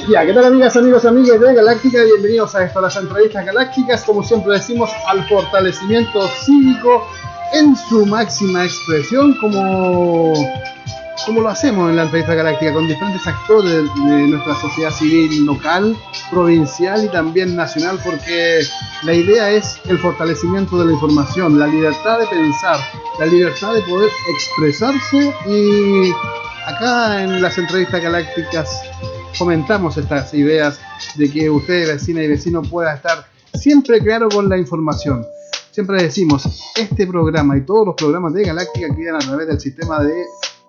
Ya, ¿qué tal amigas, amigos, amigas de Galáctica? Bienvenidos a esto, las entrevistas galácticas, como siempre decimos, al fortalecimiento cívico en su máxima expresión, como lo hacemos en la entrevista galáctica, con diferentes actores de nuestra sociedad civil local, provincial y también nacional, porque la idea es el fortalecimiento de la información, la libertad de pensar, la libertad de poder expresarse, y acá en las entrevistas galácticas fomentamos estas ideas de que usted, vecina y vecino, pueda estar siempre claro con la información. Siempre decimos, este programa y todos los programas de Galáctica quedan a través del sistema de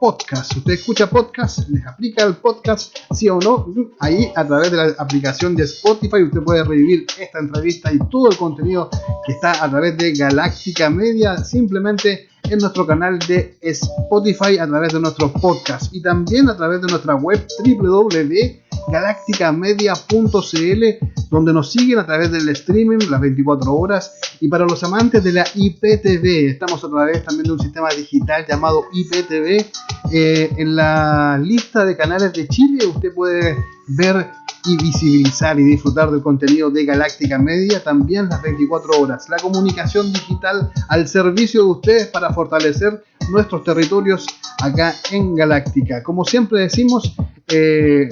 podcast. Usted escucha podcast, les aplica el podcast, sí o no, ahí a través de la aplicación de Spotify usted puede revivir esta entrevista y todo el contenido que está a través de Galáctica Media, simplemente en nuestro canal de Spotify, a través de nuestros podcasts y también a través de nuestra web www.galacticamedia.cl, donde nos siguen a través del streaming las 24 horas. Y para los amantes de la IPTV, estamos a través también de un sistema digital llamado IPTV. En la lista de canales de Chile usted puede ver y visibilizar y disfrutar del contenido de Galáctica Media también las 24 horas. La comunicación digital al servicio de ustedes para fortalecer nuestros territorios acá en Galáctica. Como siempre decimos,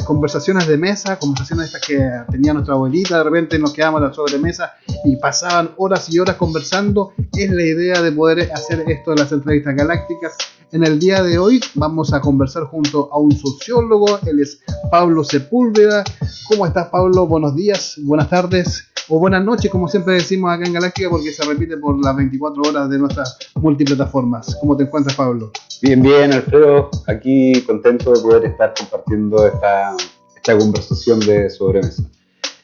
conversaciones de mesa, conversaciones estas que tenía nuestra abuelita, de repente nos quedábamos a la sobremesa y pasaban horas y horas conversando. Es la idea de poder hacer esto de las entrevistas galácticas. En el día de hoy vamos a conversar junto a un sociólogo, él es Pablo Sepúlveda. ¿Cómo estás, Pablo? Buenos días, buenas tardes o buenas noches, como siempre decimos acá en Galáctica, porque se repite por las 24 horas de nuestras multiplataformas. ¿Cómo te encuentras, Pablo? Bien, Alfredo. Aquí contento de poder estar compartiendo esta conversación de sobremesa.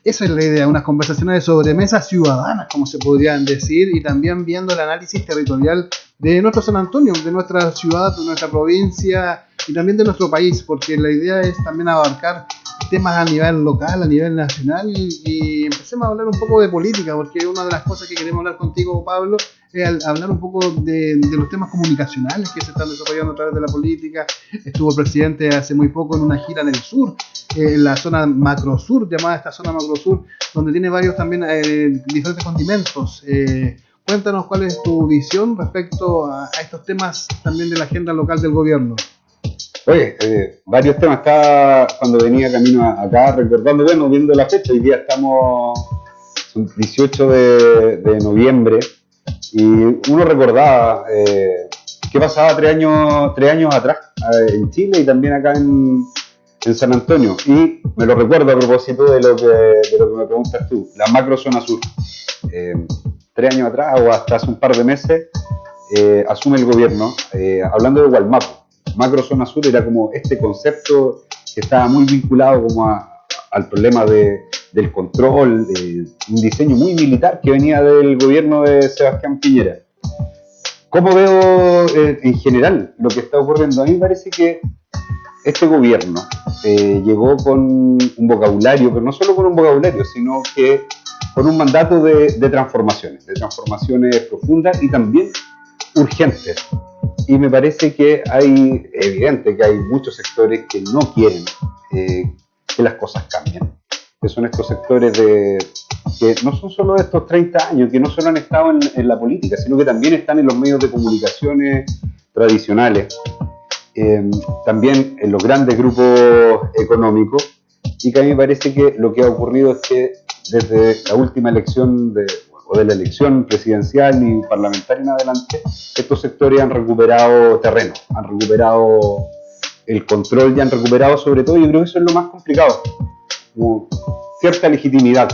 Esa es la idea, unas conversaciones de sobremesa ciudadanas, como se podrían decir, y también viendo el análisis territorial de nuestro San Antonio, de nuestra ciudad, de nuestra provincia y también de nuestro país, porque la idea es también abarcar temas a nivel local, a nivel nacional, y empecemos a hablar un poco de política, porque una de las cosas que queremos hablar contigo, Pablo, es hablar un poco de los temas comunicacionales que se están desarrollando a través de la política. Estuvo el presidente hace muy poco en una gira en el sur, en la zona macrosur, llamada esta zona macrosur, donde tiene varios también diferentes condimentos. Cuéntanos cuál es tu visión respecto a estos temas también de la agenda local del gobierno. Oye, varios temas. Estaba cuando venía camino acá recordando, viendo la fecha. Hoy día estamos 18 de noviembre y uno recordaba qué pasaba 3 años atrás en Chile y también acá en San Antonio. Y me lo recuerdo a propósito de lo que me preguntas tú, la macro zona sur. 3 años atrás o hasta hace un par de meses asume el gobierno, hablando de Gualmapu. Macro zona sur era como este concepto que estaba muy vinculado como al problema del control, de un diseño muy militar que venía del gobierno de Sebastián Piñera. ¿Cómo veo en general lo que está ocurriendo? A mí me parece que este gobierno llegó con un vocabulario, pero no solo con un vocabulario, sino que con un mandato de transformaciones profundas y también urgentes. Y me parece que evidente que hay muchos sectores que no quieren que las cosas cambien, que son estos sectores que no son solo de estos 30 años, que no solo han estado en la política, sino que también están en los medios de comunicaciones tradicionales, también en los grandes grupos económicos, y que a mí me parece que lo que ha ocurrido es que desde la última elección de la elección presidencial y parlamentaria en adelante, estos sectores han recuperado terreno, han recuperado el control y han recuperado, sobre todo, yo creo que eso es lo más complicado, como cierta legitimidad.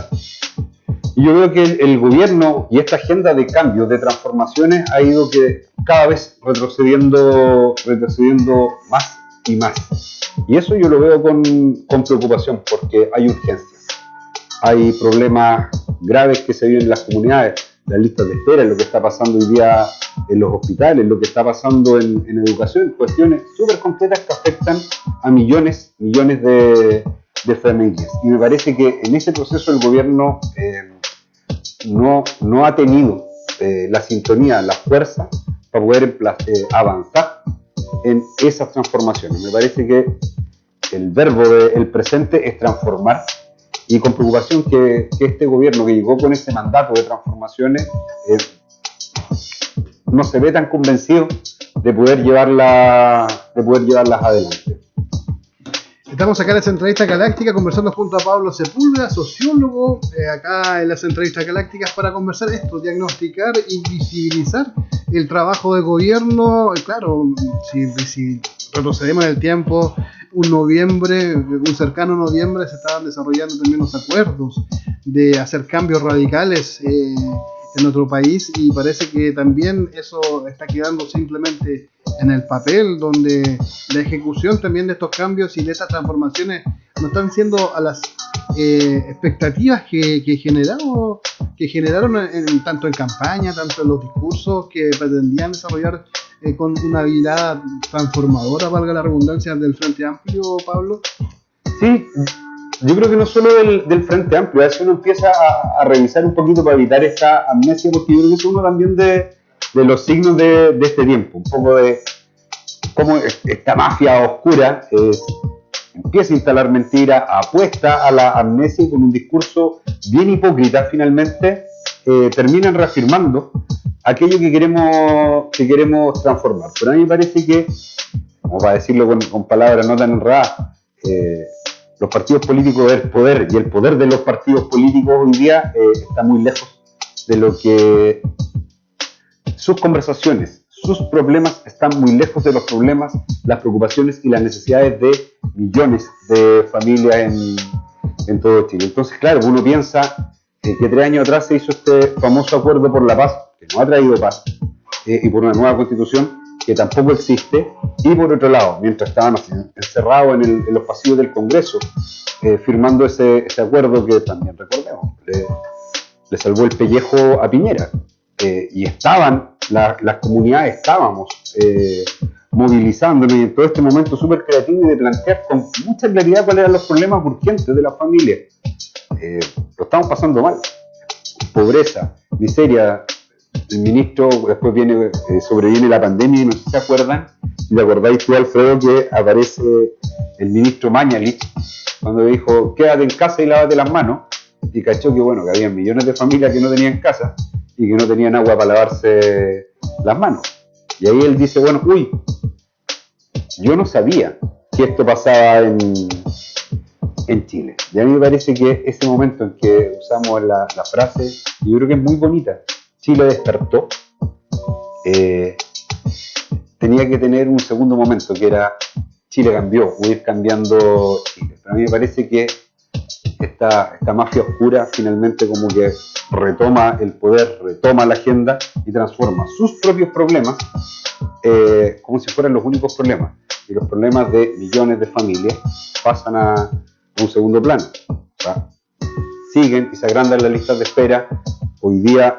Y yo veo que el gobierno y esta agenda de cambios, de transformaciones, ha ido que cada vez retrocediendo más y más. Y eso yo lo veo con preocupación, porque hay urgencias. Hay problemas graves que se viven en las comunidades, las listas de espera, lo que está pasando hoy día en los hospitales, lo que está pasando en educación, cuestiones súper concretas que afectan a millones de familias. Y me parece que en ese proceso el gobierno no ha tenido la sintonía, la fuerza para poder avanzar en esas transformaciones. Me parece que el verbo del presente es transformar, y con preocupación que este gobierno que llegó con ese mandato de transformaciones no se ve tan convencido de poder llevarlas adelante. Estamos acá en la Centralista Galáctica conversando junto a Pablo Sepúlveda, sociólogo, acá en la Centralista Galáctica para conversar esto, diagnosticar y visibilizar el trabajo de gobierno. Claro, si retrocedemos en el tiempo, un cercano noviembre se estaban desarrollando también los acuerdos de hacer cambios radicales en nuestro país, y parece que también eso está quedando simplemente en el papel, donde la ejecución también de estos cambios y de estas transformaciones no están siendo a las expectativas que generaron tanto en campaña, tanto en los discursos que pretendían desarrollar con una mirada transformadora, valga la redundancia, del Frente Amplio, Pablo. Sí, yo creo que no solo del Frente Amplio, a veces uno empieza a revisar un poquito para evitar esta amnesia, porque yo creo que es uno también de los signos de este tiempo, un poco de cómo esta mafia oscura empieza a instalar mentiras, apuesta a la amnesia, y con un discurso bien hipócrita finalmente terminan reafirmando aquello que queremos transformar. Pero a mí me parece que, como para decirlo con palabras no tan enredadas, los partidos políticos del poder y el poder de los partidos políticos hoy día está muy lejos de lo que sus conversaciones, sus problemas están muy lejos de los problemas, las preocupaciones y las necesidades de millones de familias en todo Chile. Entonces, claro, uno piensa que 3 años atrás se hizo este famoso acuerdo por la paz, que no ha traído paz, y por una nueva constitución que tampoco existe, y por otro lado, mientras estaban encerrados en los pasillos del Congreso, firmando ese acuerdo que también, recordemos, le salvó el pellejo a Piñera, y las comunidades estábamos movilizándonos, y en todo este momento súper creativo y de plantear con mucha claridad cuáles eran los problemas urgentes de las familias. Lo estamos pasando mal, pobreza, miseria. El ministro después sobreviene la pandemia, y no sé si se acuerdan, y te acordáis tú, Alfredo, que aparece el ministro Mañalich cuando dijo quédate en casa y lávate las manos, y cachó que bueno, que había millones de familias que no tenían casa y que no tenían agua para lavarse las manos. Y ahí él dice, bueno, yo no sabía que esto pasaba en Chile. Y a mí me parece que ese momento en que usamos la frase, y yo creo que es muy bonita, Chile despertó, tenía que tener un segundo momento, que era Chile cambió, o ir cambiando Chile. Pero a mí me parece que esta mafia oscura finalmente como que retoma el poder, retoma la agenda y transforma sus propios problemas como si fueran los únicos problemas. Y los problemas de millones de familias pasan a un segundo plano. O sea, siguen y se agrandan las listas de espera. Hoy día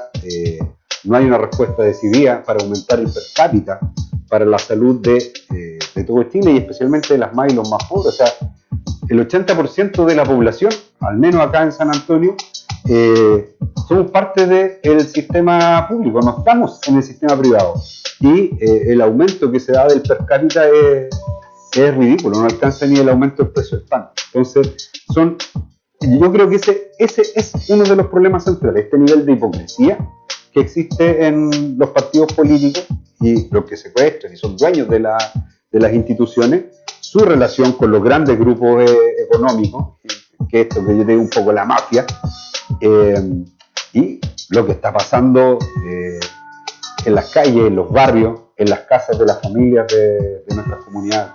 no hay una respuesta decidida para aumentar el per cápita para la salud de todo Chile, y especialmente de las más y los más pobres. O sea, el 80% de la población, al menos acá en San Antonio, somos parte del sistema público, no estamos en el sistema privado. Y el aumento que se da del per cápita es ridículo, no alcanza ni el aumento del precio del pan. Entonces, yo creo que ese es uno de los problemas centrales, este nivel de hipocresía que existe en los partidos políticos y los que secuestran y son dueños de las instituciones, su relación con los grandes grupos económicos, que esto que yo digo un poco la mafia, y lo que está pasando en las calles, en los barrios, en las casas de las familias de nuestras comunidades.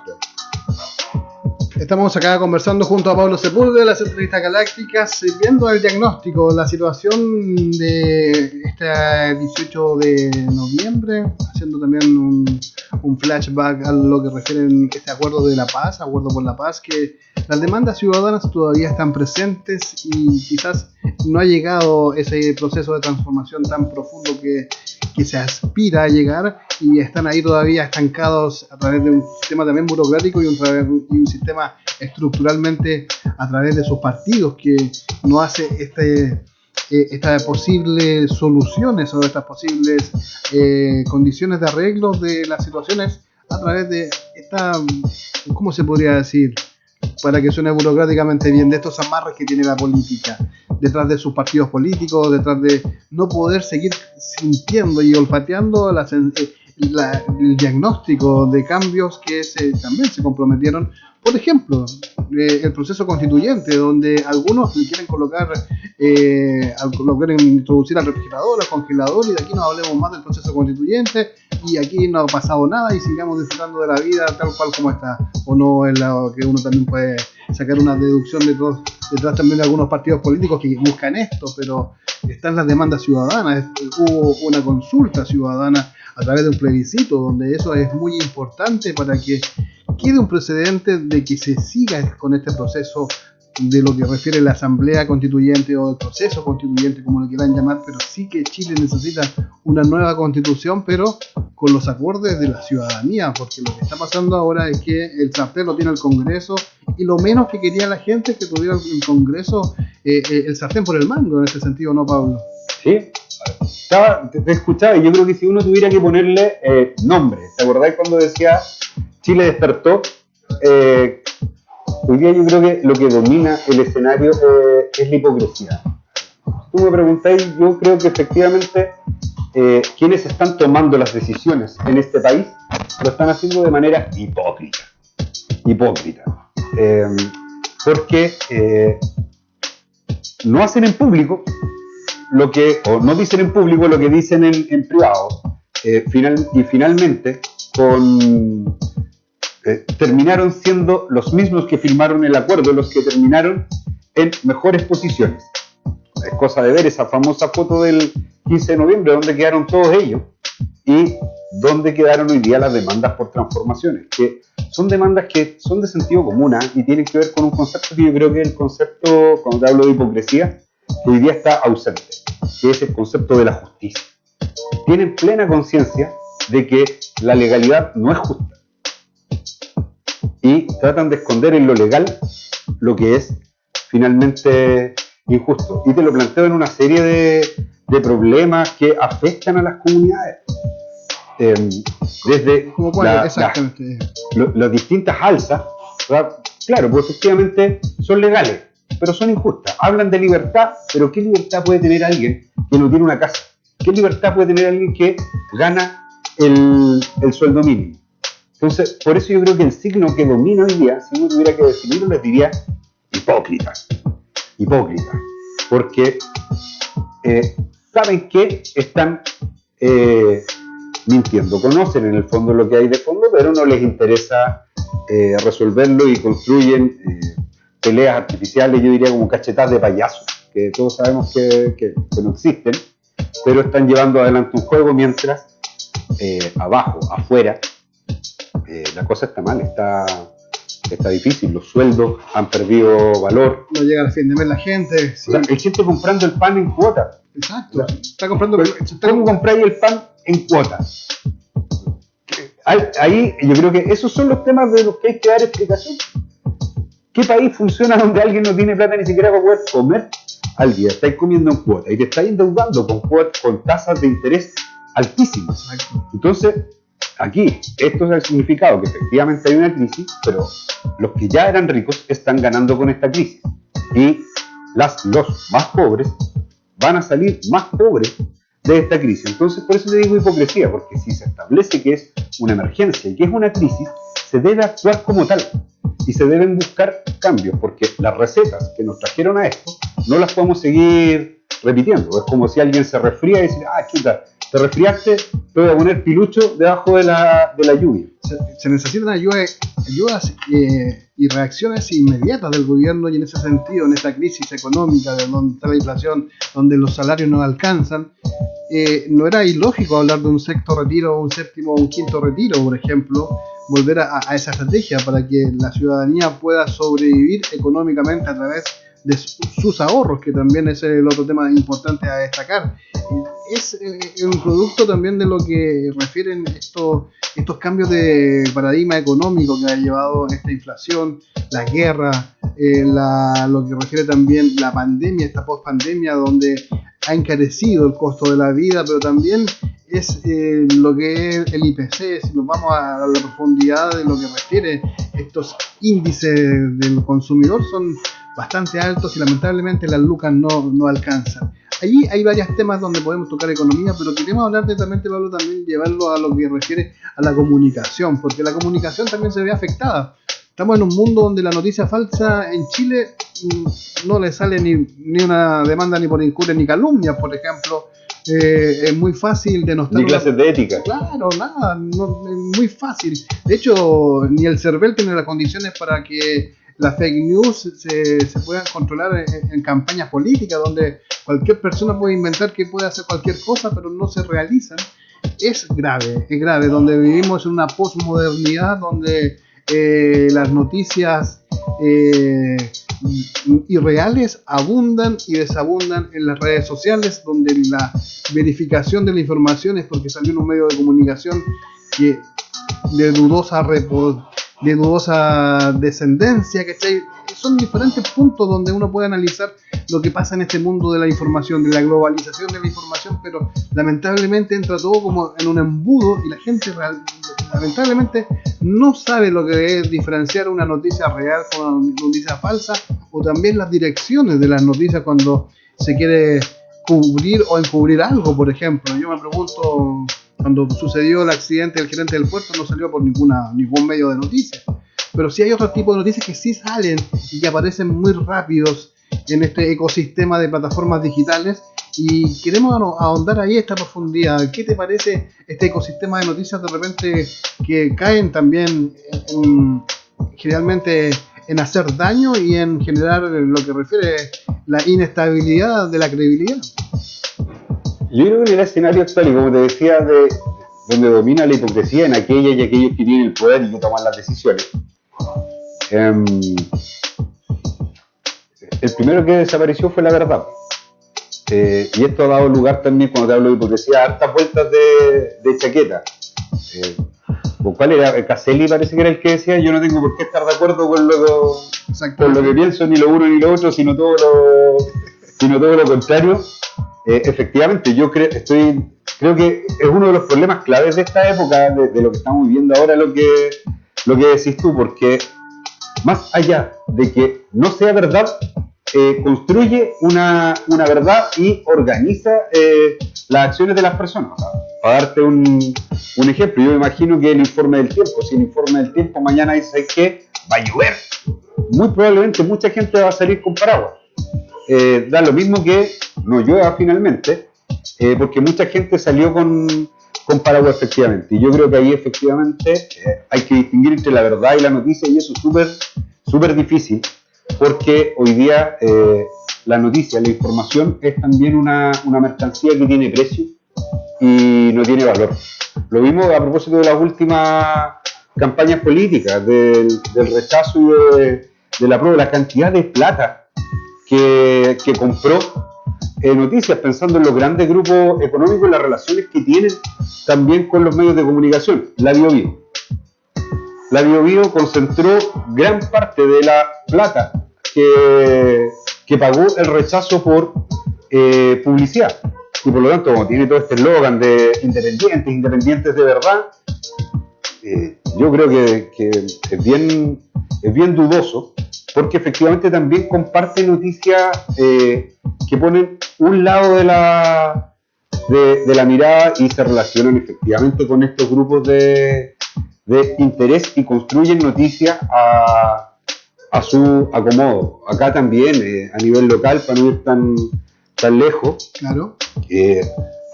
Estamos acá conversando junto a Pablo Sepúlveda de las Entrevistas Galácticas, viendo el diagnóstico, la situación de este 18 de noviembre, haciendo también un flashback a lo que refiere este acuerdo de la paz, acuerdo por la paz, que las demandas ciudadanas todavía están presentes y quizás no ha llegado ese proceso de transformación tan profundo que se aspira a llegar, y están ahí todavía estancados a través de un sistema también burocrático y un sistema estructuralmente a través de sus partidos, que no hace estas posibles soluciones o estas posibles condiciones de arreglo de las situaciones a través de esta, ¿cómo se podría decir? para que suene burocráticamente bien, de estos amarres que tiene la política, detrás de sus partidos políticos, detrás de no poder seguir sintiendo y olfateando el diagnóstico de cambios que también se comprometieron. Por ejemplo, el proceso constituyente, donde algunos le quieren lo quieren introducir al refrigerador, al congelador, y de aquí no hablemos más del proceso constituyente, y aquí no ha pasado nada y sigamos disfrutando de la vida tal cual como está. O no es lo que uno también puede sacar una deducción detrás también de algunos partidos políticos que buscan esto, pero están las demandas ciudadanas. Hubo una consulta ciudadana a través de un plebiscito, donde eso es muy importante para que quede un precedente de que se siga con este proceso de lo que refiere a la asamblea constituyente o el proceso constituyente, como lo quieran llamar, pero sí que Chile necesita una nueva constitución, pero con los acordes de la ciudadanía, porque lo que está pasando ahora es que el sartén lo tiene el Congreso, y lo menos que quería la gente es que tuviera el Congreso el sartén por el mango, en ese sentido, ¿no, Pablo? Sí, te escuchaba, y yo creo que si uno tuviera que ponerle nombre, ¿te acordáis cuando decía Chile despertó? Hoy día yo creo que lo que domina el escenario es la hipocresía. Tú me preguntáis, yo creo que efectivamente quienes están tomando las decisiones en este país lo están haciendo de manera hipócrita. Porque no hacen en público o no dicen en público lo que dicen en privado. Finalmente, terminaron siendo los mismos que firmaron el acuerdo, los que terminaron en mejores posiciones. Es cosa de ver esa famosa foto del 15 de noviembre, donde quedaron todos ellos y donde quedaron hoy día las demandas por transformaciones, que son demandas que son de sentido común y tienen que ver con un concepto que yo creo que es el concepto, cuando te hablo de hipocresía, que hoy día está ausente, que es el concepto de la justicia. Tienen plena conciencia de que la legalidad no es justa y tratan de esconder en lo legal lo que es finalmente injusto. Y te lo planteo en una serie de problemas que afectan a las comunidades. Desde las distintas alzas, ¿verdad? Claro, pues efectivamente son legales, pero son injustas. Hablan de libertad, pero ¿qué libertad puede tener alguien que no tiene una casa? ¿Qué libertad puede tener alguien que gana el sueldo mínimo? Entonces, por eso yo creo que el signo que domina hoy día, si uno tuviera que definirlo, les diría hipócrita. Porque saben que están mintiendo, conocen en el fondo lo que hay de fondo, pero no les interesa resolverlo y construyen peleas artificiales, yo diría como cachetadas de payaso, que todos sabemos que no existen, pero están llevando adelante un juego mientras abajo, afuera, la cosa está mal, está difícil, los sueldos han perdido valor. No llega al fin de mes la gente. Sí. Hay gente comprando el pan en cuota. Exacto. Está comprando. ¿Cómo compráis el pan en cuota? Ahí yo creo que esos son los temas de los que hay que dar explicación. ¿Qué país funciona donde alguien no tiene plata ni siquiera para poder comer al día? Estáis comiendo en cuota y te estáis endeudando con tasas de interés altísimas. Exacto. Entonces, aquí, esto es el significado que efectivamente hay una crisis, pero los que ya eran ricos están ganando con esta crisis. Y los más pobres van a salir más pobres de esta crisis. Entonces, por eso te digo hipocresía, porque si se establece que es una emergencia y que es una crisis, se debe actuar como tal. Y se deben buscar cambios, porque las recetas que nos trajeron a esto no las podemos seguir repitiendo. Es como si alguien se resfría y dice, chuta, te resfriaste, te voy a poner pilucho debajo de la lluvia. Se necesitan ayudas y reacciones inmediatas del gobierno, y en ese sentido, en esta crisis económica donde está la inflación, donde los salarios no alcanzan, no era ilógico hablar de un sexto retiro, un séptimo o un quinto retiro, por ejemplo, volver a esa estrategia para que la ciudadanía pueda sobrevivir económicamente a través de sus ahorros, que también es el otro tema importante a destacar. Es un producto también de lo que refieren estos cambios de paradigma económico que ha llevado esta inflación, la guerra, lo que refiere también la pandemia, esta post-pandemia, donde ha encarecido el costo de la vida, pero también es lo que es el IPC. Si nos vamos a la profundidad de lo que refiere estos índices del consumidor, son bastante altos y lamentablemente las lucas no alcanzan. Allí hay varios temas donde podemos tocar economía, pero queremos hablar netamente, Pablo, también llevarlo a lo que refiere a la comunicación, porque la comunicación también se ve afectada. Estamos en un mundo donde la noticia falsa en Chile no le sale ni una demanda ni por injuria ni calumnia, por ejemplo. Es muy fácil denostar. Ni clases de ética. Claro, nada, es muy fácil. De hecho, ni el CERVEL tiene las condiciones para que las fake news se puedan controlar en campañas políticas, donde cualquier persona puede inventar que puede hacer cualquier cosa, pero no se realizan. Es grave, donde vivimos en una posmodernidad, donde las noticias irreales abundan y desabundan en las redes sociales, donde la verificación de la información es porque salió en un medio de comunicación que de dudosa descendencia, ¿cachai? Son diferentes puntos donde uno puede analizar lo que pasa en este mundo de la información, de la globalización de la información, pero lamentablemente entra todo como en un embudo y la gente lamentablemente no sabe lo que es diferenciar una noticia real con una noticia falsa, o también las direcciones de las noticias cuando se quiere cubrir o encubrir algo. Por ejemplo, yo me pregunto, cuando sucedió el accidente del gerente del puerto no salió por ningún medio de noticias, pero sí hay otro tipo de noticias que sí salen y que aparecen muy rápidos en este ecosistema de plataformas digitales, y queremos ahondar ahí esta profundidad. ¿Qué te parece este ecosistema de noticias de repente que caen también generalmente en hacer daño y en generar lo que refiere la inestabilidad de la credibilidad? Yo creo que en el escenario actual, y como te decía, donde domina la hipocresía en aquella y aquellos que tienen el poder y que toman las decisiones, el primero que desapareció fue la verdad. Y esto ha dado lugar también, cuando te hablo de hipocresía, a hartas vueltas de chaqueta. ¿Cuál era? Caselli parece que era el que decía: yo no tengo por qué estar de acuerdo con lo que pienso, ni lo uno ni lo otro, sino todo lo contrario. Efectivamente, yo creo que es uno de los problemas claves de esta época, de lo que estamos viviendo ahora, lo que decís tú, porque más allá de que no sea verdad, construye una verdad y organiza las acciones de las personas. Para darte un ejemplo, yo me imagino que el informe del tiempo, si el informe del tiempo mañana dice que va a llover, muy probablemente mucha gente va a salir con paraguas. Da lo mismo que no llueva finalmente, porque mucha gente salió con paraguas efectivamente. Y yo creo que ahí efectivamente hay que distinguir entre la verdad y la noticia, y eso es súper difícil, porque hoy día la noticia, la información es también una mercancía que tiene precio y no tiene valor. Lo vimos a propósito de las últimas campañas políticas, del rechazo y de la prueba, la cantidad de plata que compró noticias, pensando en los grandes grupos económicos y las relaciones que tienen también con los medios de comunicación. La Biobío concentró gran parte de la plata que pagó el rechazo por publicidad, y por lo tanto, como tiene todo este eslogan de independientes de verdad, yo creo que es bien dudoso, porque efectivamente también comparte noticias que ponen un lado de la mirada y se relacionan efectivamente con estos grupos de interés y construyen noticias a su acomodo. Acá también, a nivel local, para no ir tan lejos, claro,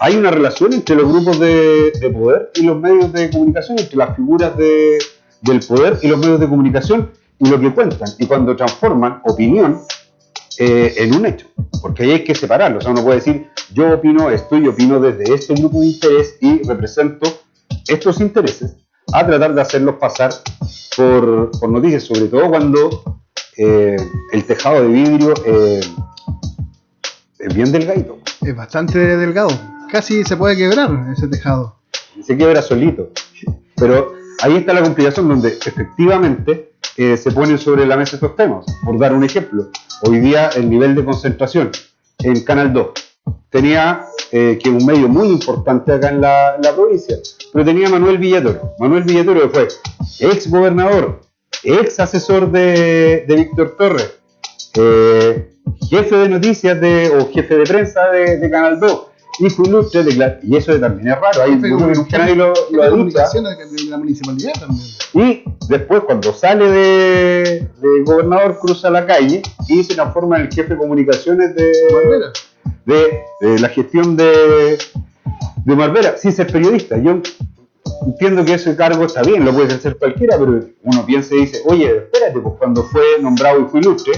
hay una relación entre los grupos de poder y los medios de comunicación, entre las figuras del poder y los medios de comunicación, y lo que cuentan, y cuando transforman opinión en un hecho, porque ahí hay que separarlo. O sea, uno puede decir: yo opino esto y opino desde este grupo de interés y represento estos intereses, a tratar de hacerlos pasar por noticias, sobre todo cuando el tejado de vidrio es bien delgadito. Es bastante delgado, casi se puede quebrar ese tejado. Se quiebra solito. Pero ahí está la complicación, donde efectivamente se ponen sobre la mesa estos temas. Por dar un ejemplo, hoy día el nivel de concentración en Canal 2 tenía que un medio muy importante acá en la provincia, pero tenía Manuel Villatoro. Manuel Villatoro fue ex gobernador, ex asesor de Víctor Torres, jefe de noticias o jefe de prensa de Canal 2, hijo ilustre y eso también es raro. Hay un canal lo ha dicho. De la municipalidad también. Y después, cuando sale de gobernador, cruza la calle y se transforma en el jefe de comunicaciones de la gestión de Marbera, sin ser periodista. Yo entiendo que ese cargo está bien, lo puede hacer cualquiera, pero uno piensa y dice, oye, espérate, pues cuando fue nombrado hijo ilustre,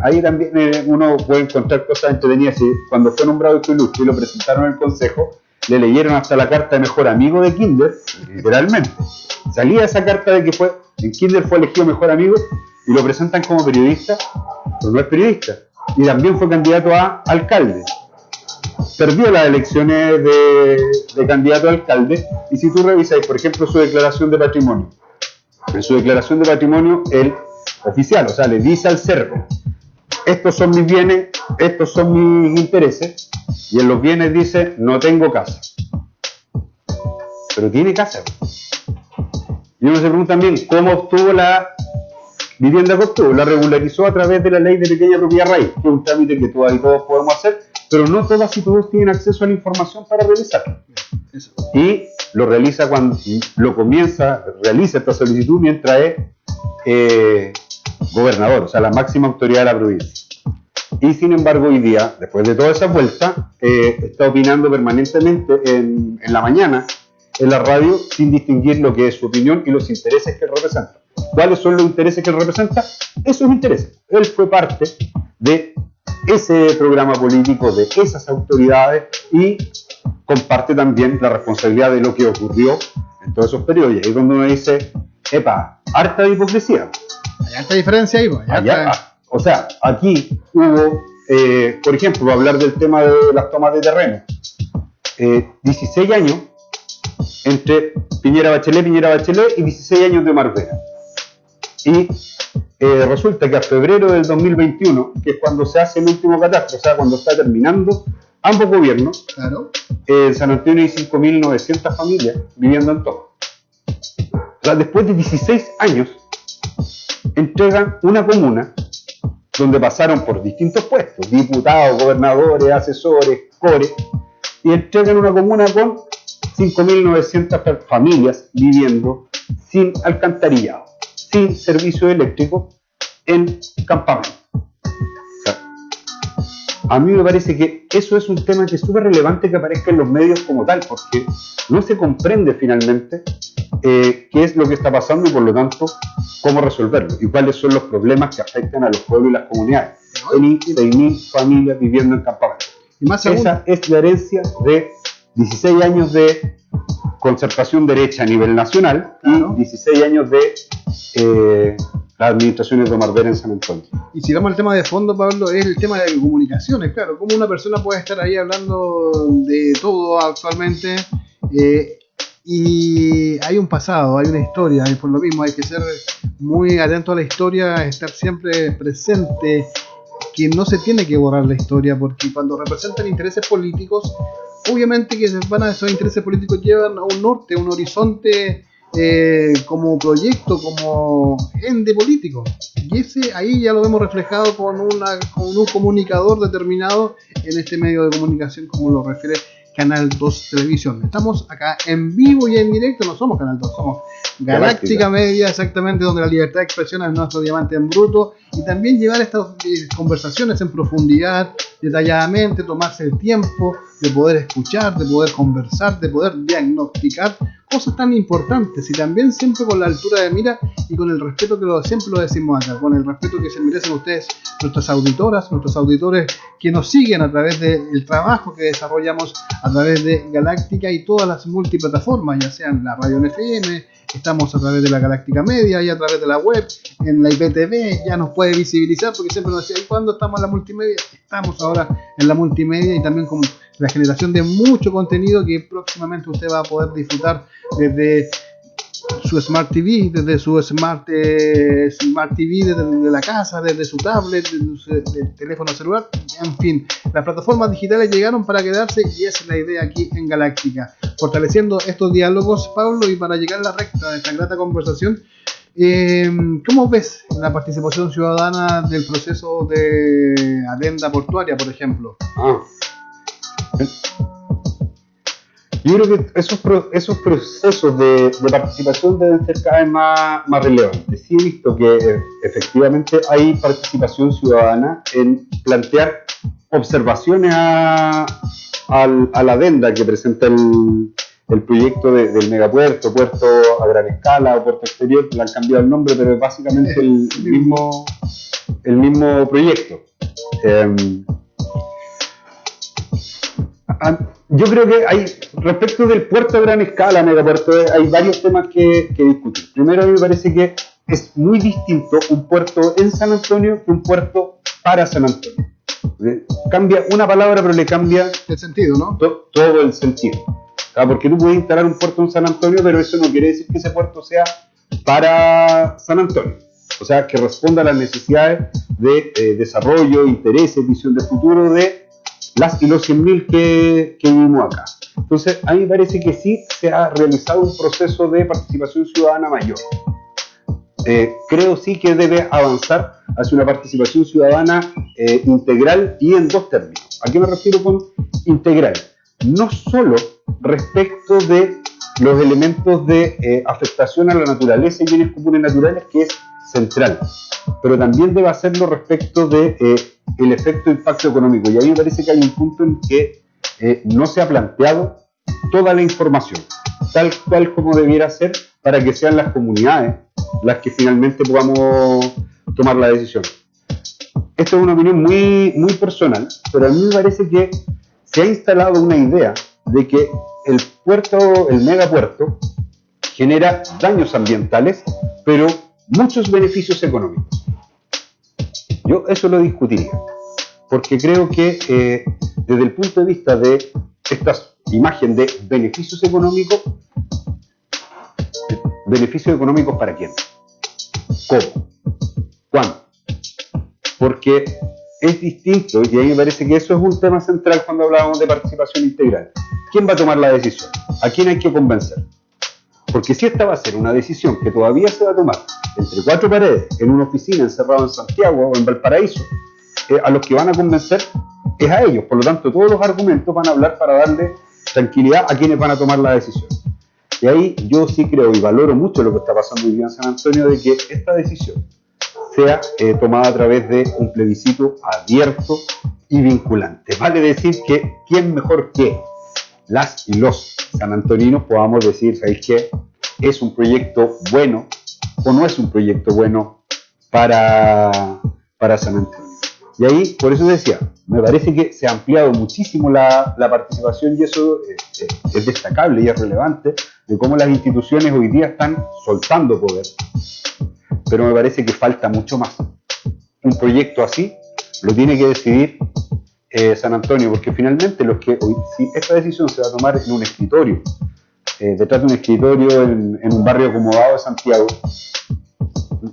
ahí también uno puede encontrar cosas entretenidas. Cuando fue nombrado hijo ilustre y lo presentaron en el consejo, le leyeron hasta la carta de mejor amigo de Kinder, literalmente. Salía esa carta de que en Kinder fue elegido mejor amigo y lo presentan como periodista, pero no es periodista. Y también fue candidato a alcalde. Perdió las elecciones de candidato a alcalde, y si tú revisas, por ejemplo, su declaración de patrimonio, en su declaración de patrimonio, el oficial, o sea, le dice al cerco, estos son mis bienes, estos son mis intereses, y en los bienes dice, no tengo casa. Pero tiene casa. Y uno se pregunta también, ¿cómo obtuvo la vivienda que obtuvo? La regularizó a través de la ley de pequeña propiedad raíz, que es un trámite que todas y todos podemos hacer, pero no todas y todos tienen acceso a la información para realizarlo. Y lo realiza realiza esta solicitud mientras es gobernador, o sea, la máxima autoridad de la provincia. Y sin embargo, hoy día, después de toda esa vuelta, está opinando permanentemente en la mañana, en la radio, sin distinguir lo que es su opinión y los intereses que él representa. ¿Cuáles son los intereses que él representa? Esos intereses. Él fue parte de ese programa político, de esas autoridades, y comparte también la responsabilidad de lo que ocurrió en todos esos periodos. Y ahí es donde uno dice, epa, harta de hipocresía. Hay harta diferencia ahí, o sea, aquí hubo, por ejemplo, para hablar del tema de las tomas de terreno, 16 años entre Piñera Bachelet y 16 años de Marbera. Y resulta que a febrero del 2021, que es cuando se hace el último catastro, o sea, cuando está terminando ambos gobiernos, claro, en San Antonio hay 5.900 familias viviendo en todo. O sea, después de 16 años, entregan una comuna donde pasaron por distintos puestos, diputados, gobernadores, asesores, core, y entregan una comuna con 5.900 familias viviendo sin alcantarillado, sin servicio eléctrico, en campamento. O sea, a mí me parece que eso es un tema que es súper relevante que aparezca en los medios como tal, porque no se comprende finalmente qué es lo que está pasando y por lo tanto cómo resolverlo y cuáles son los problemas que afectan a los pueblos y las comunidades. Hay 6.000 familias viviendo en campamento. Y más aún, esa es la herencia de 16 años de concertación derecha a nivel nacional, claro, y 16 años de las administraciones de Marbera en San Antonio. Y si vamos al tema de fondo, Pablo, es el tema de comunicaciones, claro, cómo una persona puede estar ahí hablando de todo actualmente, y hay un pasado, hay una historia, y por lo mismo hay que ser muy atento a la historia, estar siempre presente, que no se tiene que borrar la historia, porque cuando representan intereses políticos, obviamente que esos intereses políticos llevan a un norte, a un horizonte, como proyecto, como ente político, y ahí ya lo vemos reflejado con un comunicador determinado en este medio de comunicación, como lo refiere Canal 2 Televisión. Estamos acá en vivo y en directo, no somos Canal 2, somos Galáctica Media, exactamente, donde la libertad de expresión es nuestro diamante en bruto, y también llevar estas conversaciones en profundidad, detalladamente, tomarse el tiempo de poder escuchar, de poder conversar, de poder diagnosticar cosas tan importantes, y también siempre con la altura de mira y con el respeto que siempre lo decimos acá, con el respeto que se merecen ustedes, nuestras auditoras, nuestros auditores que nos siguen a través del trabajo que desarrollamos a través de Galáctica y todas las multiplataformas, ya sean la radio en FM, estamos a través de la Galáctica Media y a través de la web, en la IPTV, ya nos puede visibilizar, porque siempre nos decía, ¿y cuándo estamos en la multimedia? Estamos ahora en la multimedia, y también con la generación de mucho contenido que próximamente usted va a poder disfrutar desde su Smart TV, desde su Smart TV, desde la casa, desde su tablet, desde su teléfono celular, en fin, las plataformas digitales llegaron para quedarse y esa es la idea aquí en Galáctica, fortaleciendo estos diálogos, Pablo, y para llegar a la recta de esta grata conversación. ¿Cómo ves la participación ciudadana del proceso de adenda portuaria, por ejemplo? Yo creo que esos procesos de participación deben ser cada vez más relevantes. Sí he visto que efectivamente hay participación ciudadana en plantear observaciones a la adenda que presenta el proyecto del megapuerto, puerto a gran escala o puerto exterior. Le han cambiado el nombre, pero es básicamente el mismo proyecto. Yo creo que respecto del puerto a gran escala, megapuerto, hay varios temas que discutir. Primero, a mí me parece que es muy distinto un puerto en San Antonio que un puerto para San Antonio. Cambia una palabra, pero le cambia el sentido, ¿no? Todo el sentido. Porque tú puedes instalar un puerto en San Antonio, pero eso no quiere decir que ese puerto sea para San Antonio. O sea, que responda a las necesidades de desarrollo, intereses, visión de futuro de las y los 100.000 que vivimos acá. Entonces, a mí me parece que sí se ha realizado un proceso de participación ciudadana mayor. Creo sí que debe avanzar hacia una participación ciudadana integral y en dos términos. ¿A qué me refiero con integral? No solo respecto de los elementos de afectación a la naturaleza y bienes comunes naturales, que es central, pero también debe hacerlo respecto de el efecto impacto económico. Y a mí me parece que hay un punto en que no se ha planteado toda la información, tal cual como debiera ser, para que sean las comunidades las que finalmente podamos tomar la decisión. Esto es una opinión muy personal, pero a mí me parece que se ha instalado una idea de que el megapuerto genera daños ambientales, pero muchos beneficios económicos. Yo eso lo discutiría, porque creo que desde el punto de vista de esta imagen de beneficios económicos ¿para quién? ¿Cómo? ¿Cuándo? Porque es distinto, y a mí me parece que eso es un tema central cuando hablábamos de participación integral. ¿Quién va a tomar la decisión? ¿A quién hay que convencer? Porque si esta va a ser una decisión que todavía se va a tomar entre cuatro paredes, en una oficina encerrado en Santiago o en Valparaíso, a los que van a convencer es a ellos. Por lo tanto, todos los argumentos van a hablar para darle tranquilidad a quienes van a tomar la decisión. Y ahí yo sí creo y valoro mucho lo que está pasando hoy día en San Antonio, de que esta decisión sea tomada a través de un plebiscito abierto y vinculante. Vale decir que quién mejor que las y los sanantoninos podamos decir, ¿sabéis qué? ¿Es un proyecto bueno o no es un proyecto bueno para San Antonio? Y ahí, por eso decía, me parece que se ha ampliado muchísimo la participación y eso es destacable y es relevante de cómo las instituciones hoy día están soltando poder. Pero me parece que falta mucho más. Un proyecto así lo tiene que decidir San Antonio, porque finalmente si esta decisión se va a tomar en un escritorio, detrás de un escritorio en un barrio acomodado de Santiago,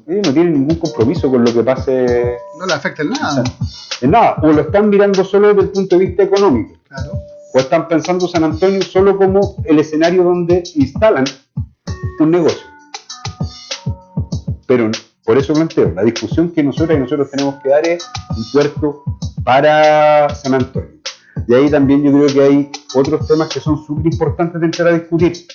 ellos no tienen ningún compromiso con lo que pase. No le afecta en nada. En nada. O lo están mirando solo desde el punto de vista económico. Claro. O están pensando San Antonio solo como el escenario donde instalan un negocio. Pero por eso planteo, la discusión que nosotros tenemos que dar es un puerto para San Antonio. Y ahí también yo creo que hay otros temas que son súper importantes de entrar a discutir,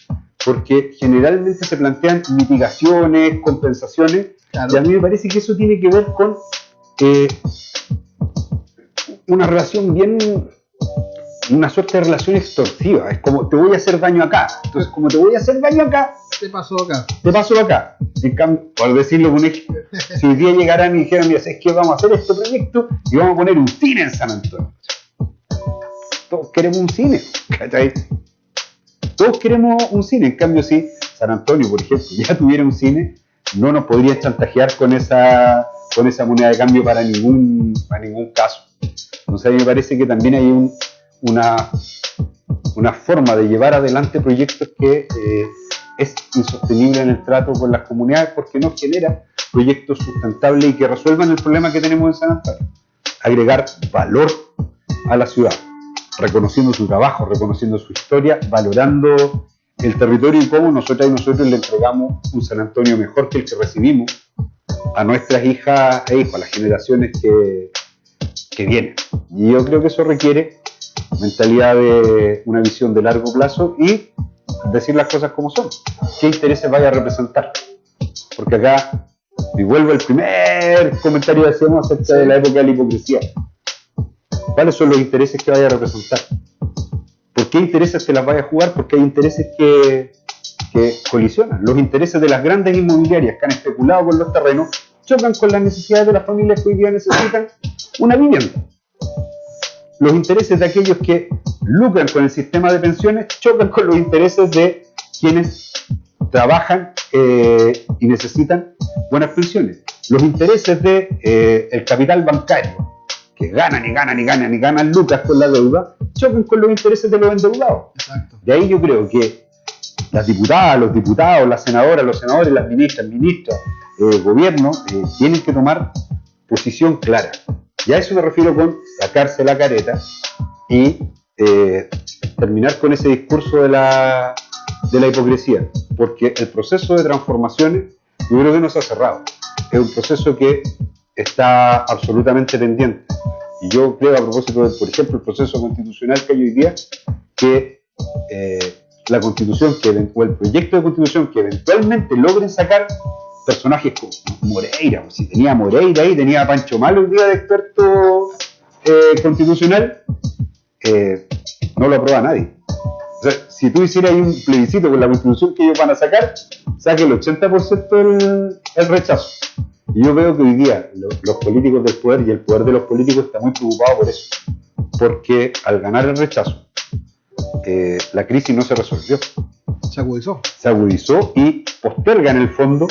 porque generalmente se plantean mitigaciones, compensaciones, claro. Y a mí me parece que eso tiene que ver con una relación una suerte de relación extorsiva. Es como, te voy a hacer daño acá. Entonces, como te voy a hacer daño acá, te paso acá. En cambio, por decirlo con un ejemplo, si hoy día llegaran y dijeran, mira, es que vamos a hacer este proyecto y vamos a poner un cine en San Antonio. Todos queremos un cine, ¿cachai? Todos queremos un cine. En cambio, si San Antonio, por ejemplo, ya tuviera un cine, no nos podría chantajear con esa moneda de cambio para ningún caso. Entonces, a mí me parece que también hay una forma de llevar adelante proyectos que es insostenible en el trato con las comunidades porque no genera proyectos sustentables y que resuelvan el problema que tenemos en San Antonio. Agregar valor a la ciudad, reconociendo su trabajo, reconociendo su historia, valorando el territorio y cómo nosotras y nosotros le entregamos un San Antonio mejor que el que recibimos a nuestras hijas e hijos, a las generaciones que vienen. Y yo creo que eso requiere mentalidad de una visión de largo plazo y decir las cosas como son. ¿Qué intereses vaya a representar? Porque acá, y vuelvo al primer comentario que hacíamos acerca de la época de la hipocresía. ¿Cuáles son los intereses que vaya a representar? ¿Por qué intereses te las vaya a jugar? Porque hay intereses que colisionan. Los intereses de las grandes inmobiliarias que han especulado con los terrenos chocan con las necesidades de las familias que hoy día necesitan una vivienda. Los intereses de aquellos que lucran con el sistema de pensiones chocan con los intereses de quienes trabajan y necesitan buenas pensiones. Los intereses de el capital bancario, que ganan y ganan y ganan y ganan lucas con la deuda, chocan con los intereses de los endeudados. Exacto. De ahí yo creo que las diputadas, los diputados, las senadoras, los senadores, las ministras, ministros, gobierno, tienen que tomar posición clara. Y a eso me refiero con sacarse la careta y terminar con ese discurso de la hipocresía. Porque el proceso de transformaciones yo creo que no se ha cerrado. Es un proceso que está absolutamente pendiente. Y yo creo, a propósito de, por ejemplo, el proceso constitucional que hay hoy día, que la constitución o el proyecto de constitución que eventualmente logren sacar personajes como Moreira, si tenía a Moreira ahí, tenía a Pancho Malo hoy día de experto constitucional, no lo aprueba nadie. O sea, si tú hicieras ahí un plebiscito con la constitución que ellos van a sacar, saque el 80% el rechazo. Y yo veo que hoy día los políticos del poder y el poder de los políticos está muy preocupado por eso. Porque al ganar el rechazo, la crisis no se resolvió. Se agudizó y posterga en el fondo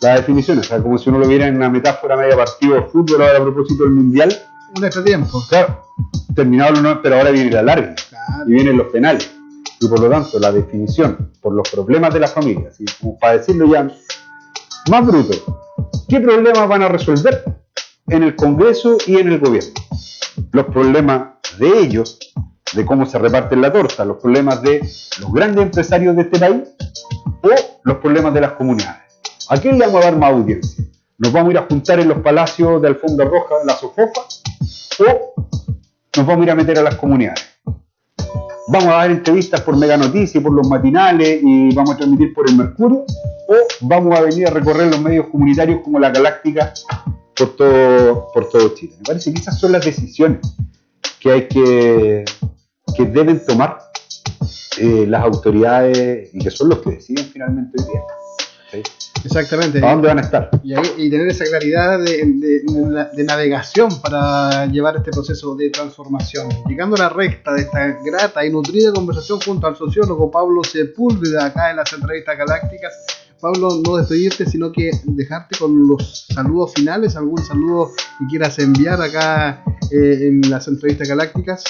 las definiciones. O sea, como si uno lo viera en una metáfora media partido de fútbol ahora a propósito del mundial. Un extratiempo. Claro, terminado no, pero ahora viene la larga. Claro. Y vienen los penales. Y por lo tanto, la definición por los problemas de la familia, así como para decirlo ya más bruto, ¿qué problemas van a resolver en el Congreso y en el gobierno? Los problemas de ellos, de cómo se reparten la torta, los problemas de los grandes empresarios de este país o los problemas de las comunidades. ¿A quién le vamos a dar más audiencia? ¿Nos vamos a ir a juntar en los palacios de alfombra roja, en la sofofa? ¿O nos vamos a ir a meter a las comunidades? ¿Vamos a dar entrevistas por Mega Noticias y por los matinales y vamos a transmitir por el Mercurio? ¿O vamos a venir a recorrer los medios comunitarios como la Galáctica por todo Chile? Me parece que esas son las decisiones que deben tomar las autoridades y que son los que deciden finalmente hoy día. ¿Sí? Exactamente. ¿A dónde van a estar? Y tener esa claridad de navegación para llevar este proceso de transformación. Llegando a la recta de esta grata y nutrida conversación junto al sociólogo Pablo Sepúlveda, acá en las entrevistas galácticas. Pablo, no despedirte, sino que dejarte con los saludos finales, algún saludo que quieras enviar acá en las entrevistas galácticas.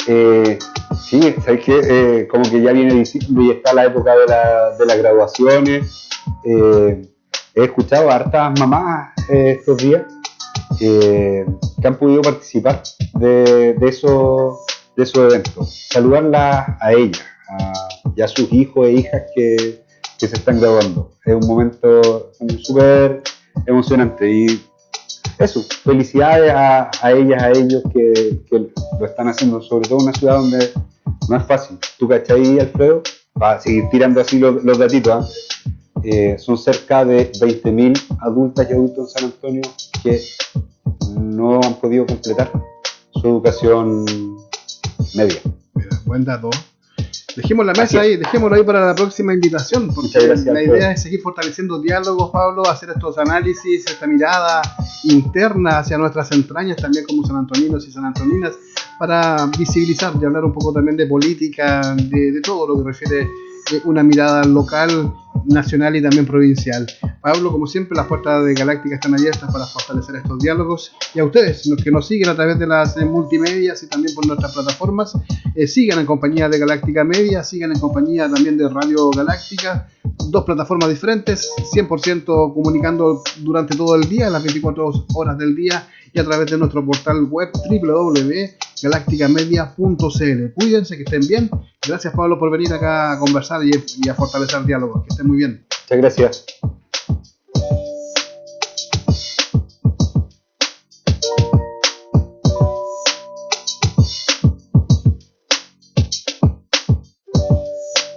Sí, sabes que como que ya viene diciembre y está la época de las graduaciones. He escuchado a hartas mamás estos días que han podido participar de esos eventos. Saludarlas a ellas y a sus hijos e hijas que se están graduando. Es un momento súper emocionante y eso, felicidades a ellas, a ellos que lo están haciendo, sobre todo en una ciudad donde no es fácil. ¿Tú cachai, Alfredo? Para seguir tirando así los datitos, son cerca de 20.000 adultas y adultos en San Antonio que no han podido completar su educación media. Mira, buen dato. Dejemos la mesa ahí, dejémoslo ahí para la próxima invitación, porque la idea es seguir fortaleciendo diálogos, Pablo, hacer estos análisis, esta mirada interna hacia nuestras entrañas, también como sanantoninos y sanantoninas, para visibilizar y hablar un poco también de política, de todo lo que refiere una mirada local, nacional y también provincial. Pablo, como siempre, las puertas de Galáctica están abiertas para fortalecer estos diálogos. Y a ustedes, los que nos siguen a través de las multimedias y también por nuestras plataformas, sigan en compañía de Galáctica Media, sigan en compañía también de Radio Galáctica, dos plataformas diferentes, 100% comunicando durante todo el día, las 24 horas del día, y a través de nuestro portal web www.galacticamedia.cl. Cuídense, que estén bien. Gracias, Pablo, por venir acá a conversar y a fortalecer diálogos. Que estén muy bien. Muchas gracias.